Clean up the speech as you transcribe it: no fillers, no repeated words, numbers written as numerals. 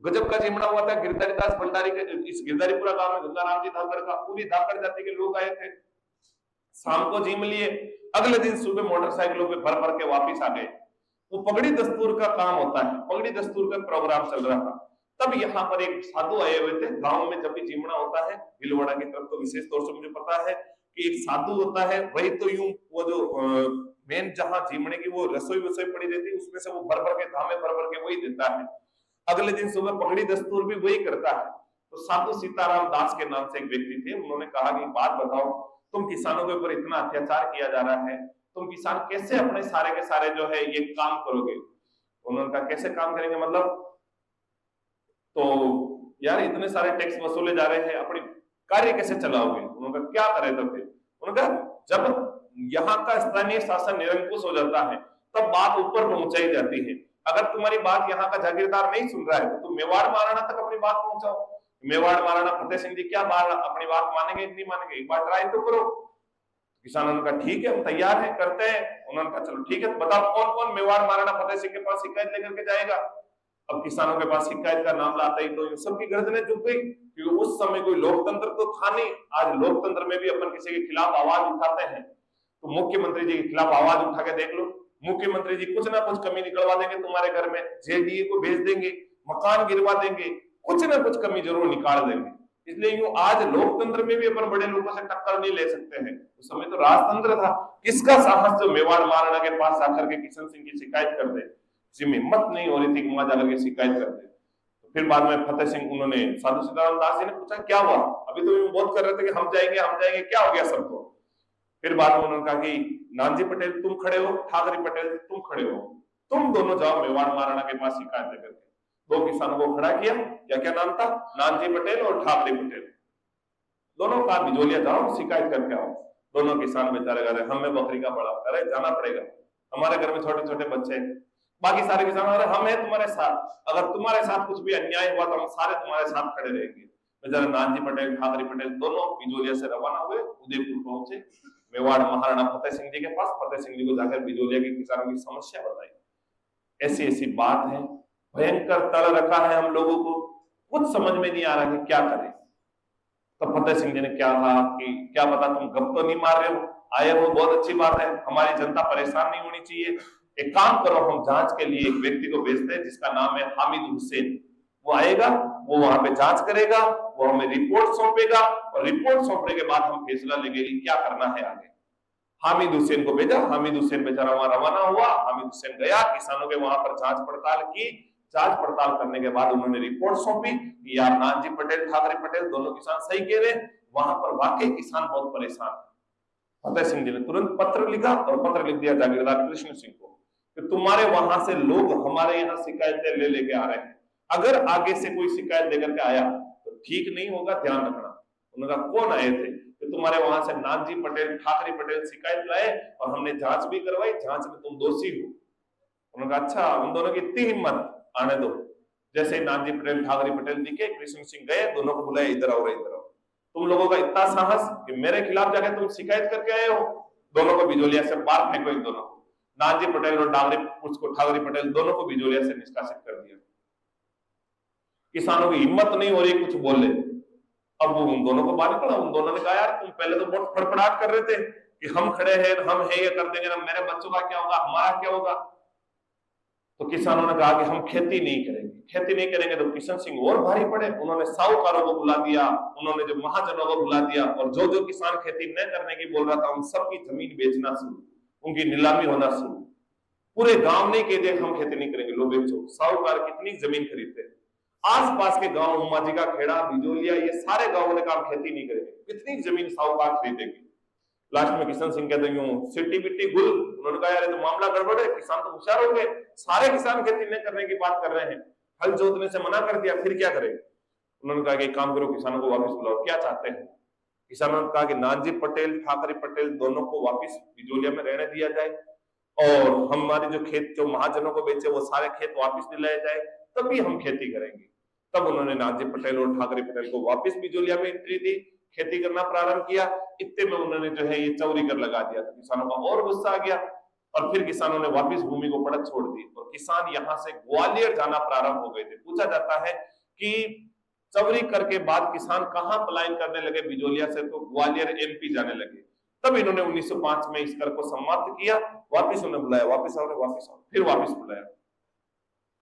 गजब का चिमड़ा हुआ था गिरधारी दास भंडारी के इस गिरधारीपुरा गांव में, गंगाराम जी धाकड़ का, पूरी धाकड़ जाति के लोग आए थे। शाम को झीम लिए, अगले दिन सुबह मोटरसाइकिलों पे भर भर के वापिस आ गए। वो पगड़ी दस्तूर का काम होता है, पगड़ी दस्तूर का प्रोग्राम चल रहा था। तब यहाँ पर एक साधु आए हुए थे। गांव में जब भी जीमड़ा होता है, भीलवाड़ा की तरफ तो विशेष तौर से मुझे पता है कि एक साधु होता है, वही तो यूं वो जो मेन जहां जीमड़े की वो रसोई वसोई पड़ी रहती है, उसमें से वो भर भर के धामे भर भर के वही देता है। अगले दिन सुबह पगड़ी दस्तूर भी वही करता है। तो साधु सीताराम दास के नाम से एक व्यक्ति थे, उन्होंने कहा कि बात बताओ, तुम किसानों के ऊपर इतना अत्याचार किया जा रहा है, तुम किसान कैसे अपने सारे के सारे जो है ये काम करोगे? उन्होंने कहा कैसे काम करेंगे मतलब? तो यार इतने सारे टैक्स वसूले जा रहे हैं, अपनी कार्य कैसे चलाओगे? उन्होंने कहा क्या करें तो फिर? उन्होंने कहा जब यहाँ का स्थानीय शासन निरंकुश हो जाता है तब बात ऊपर पहुंचाई जाती है। अगर तुम्हारी बात यहाँ का जागीरदार नहीं सुन रहा है तो तुम मेवाड़ महाराणा तक अपनी बात पहुंचाओ। मेवाड़ महाराणा फतेह सिंह जी क्या अपनी बात मानेंगे नहीं मानेंगे, एक बार ट्राई तो करो। किसानों ने कहा ठीक है हम तैयार हैं, करते हैं। उन्होंने कहा चलो ठीक है, बताओ कौन कौन मेवाड़ महाराणा फतेह सिंह के पास शिकायत लेकर के जाएगा? अब किसानों के पास शिकायत का नाम लाता ही तो सबकी गर्दनें झुक गई, क्योंकि उस समय कोई लोकतंत्र तो था नहीं। आज लोकतंत्र में भी अपन किसी के खिलाफ आवाज उठाते हैं तो मुख्यमंत्री जी के खिलाफ आवाज उठा के देख लो, मुख्यमंत्री जी कुछ ना कुछ कमी निकलवा देंगे तुम्हारे घर में, जेडीए को भेज देंगे, मकान गिरवा देंगे, कुछ ना कुछ कमी जरूर निकाल देंगे। इसलिए यूं आज लोकतंत्र में भी अपन बड़े लोगों से टक्कर नहीं ले सकते हैं। उस समय तो राजतंत्र था। किसका साहस जो मेवाड़ महाराणा के पास आकर के किशन सिंह की शिकायत कर दे? किसी में हिम्मत नहीं हो रही थी कि वहां जाकर के शिकायत कर दे। तो फिर बाद में फतेह सिंह, उन्होंने साधु सीताराम दास जी ने पूछा क्या हुआ? अभी तो यूं बहुत कर रहे थे कि हम जाएंगे, क्या हो गया सबको? फिर बाद में उन्होंने कहा कि नानजी पटेल तुम खड़े हो, ठाकरे पटेल तुम खड़े हो, तुम दोनों जाओ मेवाड़ महाराणा के पास शिकायत लेकर के। दो किसानों को खड़ा किया, क्या नाम था? नानजी पटेल और ठाकरे पटेल। दोनों का बिजोलिया जाओ शिकायत करके आओ। दोनों किसान बेचारे कह रहे हमें बकरी का बड़ा, अरे जाना पड़ेगा, हमारे घर में छोटे छोटे बच्चे। बाकी सारे किसान अरे हम है तुम्हारे साथ, अगर तुम्हारे साथ कुछ भी अन्याय हुआ तो हम सारे तुम्हारे साथ खड़े रहेंगे। बेचारे नानजी पटेल ठाकरे पटेल दोनों बिजोलिया से रवाना हुए, उदयपुर पहुंचे मेवाड़ महाराणा फतेह सिंह जी के पास। फतेह सिंह जी को जाकर बिजोलिया के किसानों की समस्या बताई। ऐसी ऐसी बात है, भयंकर तल रखा है हम लोगों को, कुछ समझ में नहीं आ रहा है क्या करें। तो फतेह सिंह जी ने क्या कहा कि क्या पता तुम गप तो नहीं मार रहे हो, आए हो बहुत अच्छी बात है, हमारी जनता परेशान नहीं होनी चाहिए। एक काम करो, हम जांच के लिए एक व्यक्ति को भेजते हैं जिसका नाम है हामिद हुसैन। वो आएगा, वो वहां पे जांच करेगा, वो हमें रिपोर्ट सौंपेगा और रिपोर्ट सौंपने के बाद हम फैसला लेंगे कि क्या करना है आगे। हामिद हुसैन को भेजा, हामिद हुसैन बेचारा वहां रवाना हुआ। हामिद हुसैन गया, किसानों के वहां पर जांच पड़ताल की। जांच पड़ताल करने के बाद उन्होंने रिपोर्ट सौंपी कि यार नानजी पटेल ठाकरे पटेल दोनों किसान सही कह रहे हैं, वहां पर वाकई किसान बहुत परेशान है। फतेह सिंह जी ने तुरंत पत्र लिखा और पत्र लिख दिया जागीरदार कृष्ण सिंह को कि तुम्हारे वहां से लोग हमारे यहाँ शिकायतें ले लेके आ रहे हैं, अगर आगे से कोई शिकायत लेकर के आया तो ठीक नहीं होगा, ध्यान रखना। उन्होंने कहा कौन आए थे? कि तुम्हारे वहां से नानजी पटेल ठाकरे पटेल शिकायत लाए और हमने जांच भी करवाई, जांच में तुम दोषी हो। उन्होंने कहा अच्छा, उन दोनों की इतनी हिम्मत, आने दो। जैसे नानजी पटेल ठाकरे पटेल दिखे, कृष्ण सिंह गए, दोनों को बुलाया, इधर आओ इधर आओ। तुम लोगों का इतना साहस कि मेरे खिलाफ जाके तुम शिकायत करके आए हो? दोनों को बिजोलिया से बाहर फेंको। इन दोनों को, नानजी पटेल और ठाकरे पटेल दोनों को बिजोलिया से निष्कासित कर दिया। किसानों की हिम्मत नहीं हो रही कुछ बोले। अब वो उन दोनों को बाहर निकला। उन दोनों ने कहा यार तुम पहले तो बहुत फड़फड़ाहट कर रहे थे कि हम खड़े हैं, हम है, ये कर देंगे ना, मेरे बच्चों का क्या होगा, हमारा क्या होगा। तो किसानों ने कहा कि हम खेती नहीं करेंगे। खेती नहीं करेंगे तो किशन सिंह और भारी पड़े। उन्होंने साहूकारों को बुला दिया, उन्होंने जो महाजनों को बुला दिया और जो किसान खेती न करने की बोल रहा था उन सबकी जमीन बेचना शुरू, उनकी नीलामी होना शुरू। पूरे गांव ने कह दिया हम खेती नहीं करेंगे, लो बेचो। साहूकार कितनी जमीन खरीदते, आसपास के गांव उम्माजी का खेड़ा, बिजोलिया, ये सारे गांवों ने कहा खेती नहीं करेंगे, कितनी जमीन साहूकार खरीदेंगे। लास्ट में किशन सिंह कहते यूं सिट्टी बिट्टी गुल। उन्होंने कहा यार तो मामला गड़बड़ है, किसान तो होशियार हो गए, सारे किसान खेती नहीं करने की बात कर रहे हैं, हल जोतने से मना कर दिया, फिर क्या करें। उन्होंने कहा कि काम करो, किसानों को वापस बुलाओ, क्या चाहते हैं। किसानों ने कहा कि नानजी पटेल ठाकरे पटेल दोनों को वापिस बिजोलिया में रहने दिया जाए और हमारे जो खेत जो महाजनों को बेचे वो सारे खेत वापिस दिलाए जाए, तभी हम खेती करेंगे। तब उन्होंने नानजी पटेल और ठाकरे पटेल को वापिस बिजोलिया में एंट्री दी, खेती करना प्रारंभ किया। इतने में उन्होंने जो है ये चौरी कर लगा दिया, तो किसानों का और गुस्सा आ गया और फिर किसानों ने वापस भूमि को पड़त छोड़ दी और किसान यहाँ से ग्वालियर जाना प्रारंभ हो गए थे। पूछा जाता है कि चवरी कर के बाद किसान कहां पलायन करने लगे बिजोलिया से, तो ग्वालियर एमपी जाने लगे। तब इन्होंने 1905 में इस कर को समाप्त किया, वापिस उन्हें बुलाया, वापिस आओ, फिर वापिस बुलाया।